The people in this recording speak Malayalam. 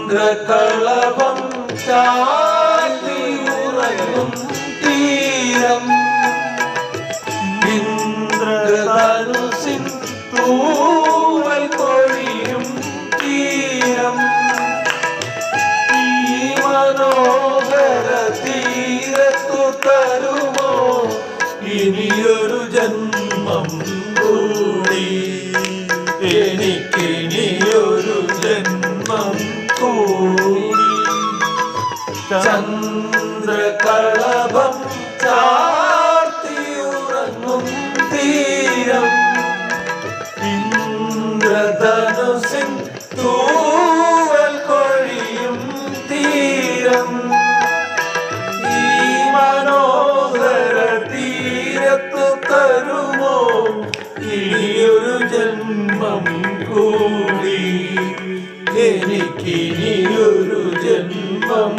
ചന്ദ്രകളഭം ചാർത്തി ഉറങ്ങും തീരം ഇന്ദ്രധനുസിൻ തൂവൽ കൊഴിയും തീരം ഈ മനോഹര തീരത്തു തരുമോ ഇനിയൊരു ജന്മം കൂടി എനിക്കിനിയൊരു ജന്മം കൂടി ചന്ദ്രകളഭം ചാർത്തിയുറങ്ങും തീരം ഇന്ദ്രധനുസിൻ തൂവൽ കൊഴിയും തീരം ഈ മനോഹര തീരത്തു തരുമോ ഇനിയൊരു ജന്മം കൂടി എനിക്കിനിയൊരു ജന്മം